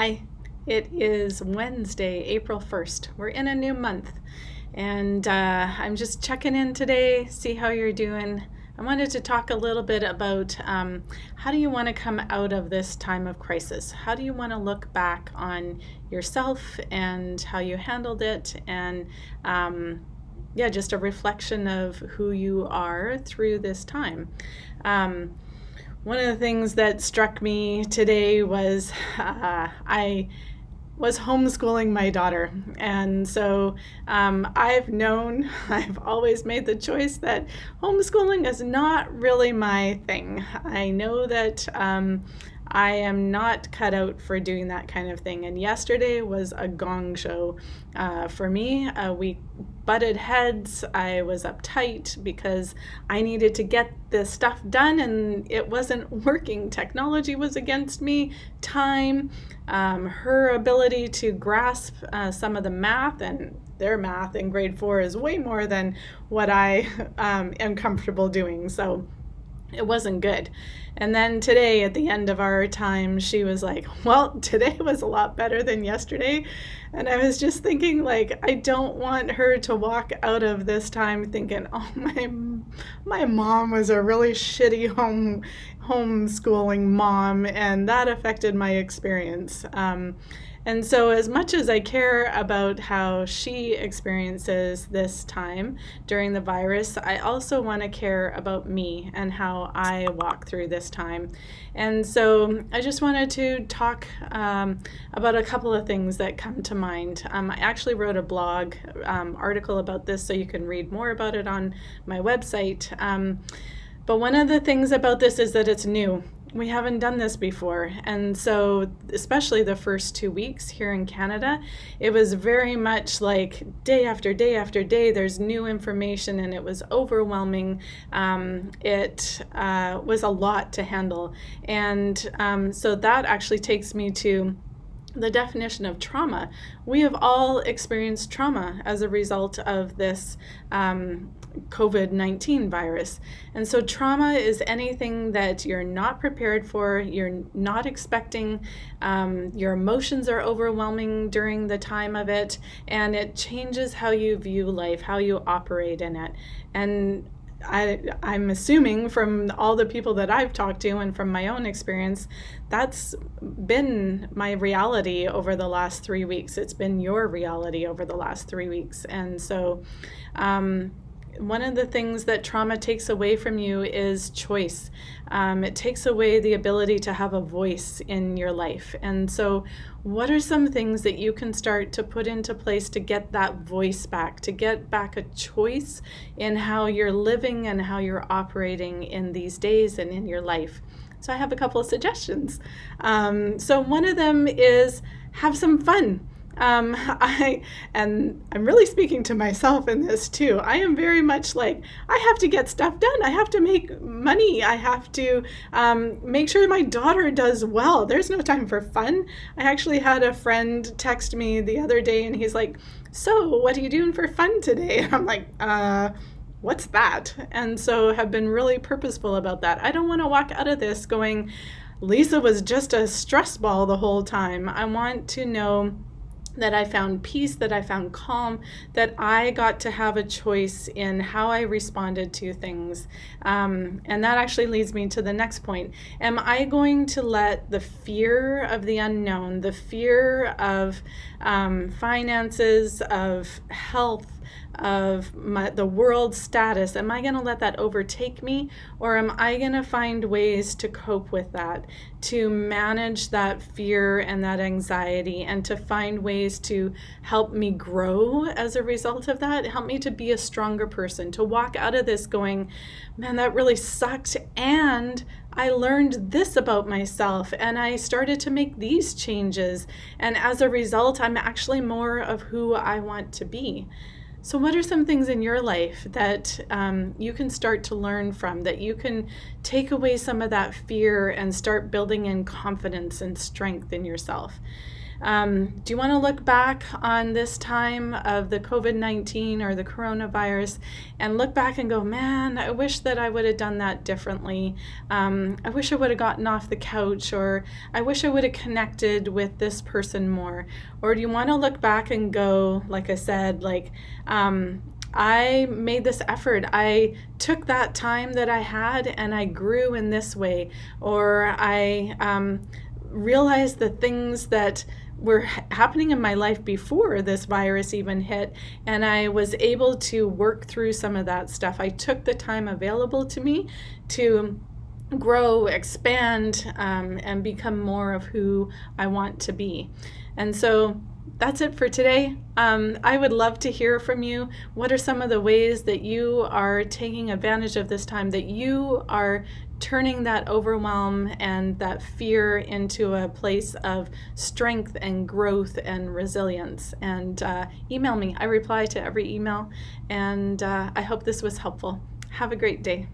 Hi, it is Wednesday, April 1st. We're in a new month, and I'm just checking in today, see how you're doing. I wanted to talk a little bit about how do you want to come out of this time of crisis? How do you want to look back on yourself and how you handled it, and just a reflection of who you are through this time. One of the things that struck me today was I was homeschooling my daughter. And so I've always made the choice that homeschooling is not really my thing. I know that I am not cut out for doing that kind of thing. And yesterday was a gong show for me. We butted heads. I was uptight because I needed to get this stuff done and it wasn't working. Technology was against me, time, her ability to grasp some of the math, and their math in grade 4 is way more than what I am comfortable doing. So it wasn't good. And then today, at the end of our time, she was like, well, today was a lot better than yesterday. And I was just thinking, like, I don't want her to walk out of this time thinking, oh, my mom was a really shitty homeschooling mom, and that affected my experience. And so as much as I care about how she experiences this time during the virus, I also want to care about me and how I walk through this time. And so I just wanted to talk about a couple of things that come to mind. I actually wrote a blog article about this, so you can read more about it on my website. But one of the things about this is that it's new. We haven't done this before. And so, especially the first 2 weeks here in Canada, it was very much like day after day after day, there's new information, and it was overwhelming. It was a lot to handle. And so that actually takes me to the definition of trauma. We have all experienced trauma as a result of this COVID-19 virus. And so trauma is anything that you're not prepared for, you're not expecting, your emotions are overwhelming during the time of it, and it changes how you view life, how you operate in it. And I'm assuming from all the people that I've talked to and from my own experience, that's been my reality over the last 3 weeks. It's been your reality over the last 3 weeks. And so one of the things that trauma takes away from you is choice. It takes away the ability to have a voice in your life. And so what are some things that you can start to put into place to get that voice back, to get back a choice in how you're living and how you're operating in these days and in your life? So I have a couple of suggestions. So one of them is have some fun. I'm really speaking to myself in this too. I am very much like, I have to get stuff done. I have to make money. I have to make sure my daughter does well. There's no time for fun. I actually had a friend text me the other day and he's like, so what are you doing for fun today? And I'm like, what's that? And so have been really purposeful about that. I don't want to walk out of this going, Lisa was just a stress ball the whole time. I want to know that I found peace, that I found calm, that I got to have a choice in how I responded to things. And that actually leads me to the next point. Am I going to let the fear of the unknown, the fear of finances, of health, of the world status, am I going to let that overtake me, or am I going to find ways to cope with that, to manage that fear and that anxiety, and to find ways to help me grow as a result of that, help me to be a stronger person, to walk out of this going, man, that really sucked, and I learned this about myself, and I started to make these changes, and as a result, I'm actually more of who I want to be. So what are some things in your life that you can start to learn from, that you can take away some of that fear and start building in confidence and strength in yourself? Do you want to look back on this time of the COVID-19 or the coronavirus and look back and go, man, I wish that I would have done that differently. I wish I would have gotten off the couch, or I wish I would have connected with this person more. Or do you want to look back and go, like I said, like, I made this effort. I took that time that I had and I grew in this way. Or I realized the things that were happening in my life before this virus even hit, and I was able to work through some of that stuff. I took the time available to me to grow, expand, and become more of who I want to be. And so that's it for today. I would love to hear from you. What are some of the ways that you are taking advantage of this time, that you are turning that overwhelm and that fear into a place of strength and growth and resilience? And email me. I reply to every email, and I hope this was helpful. Have a great day.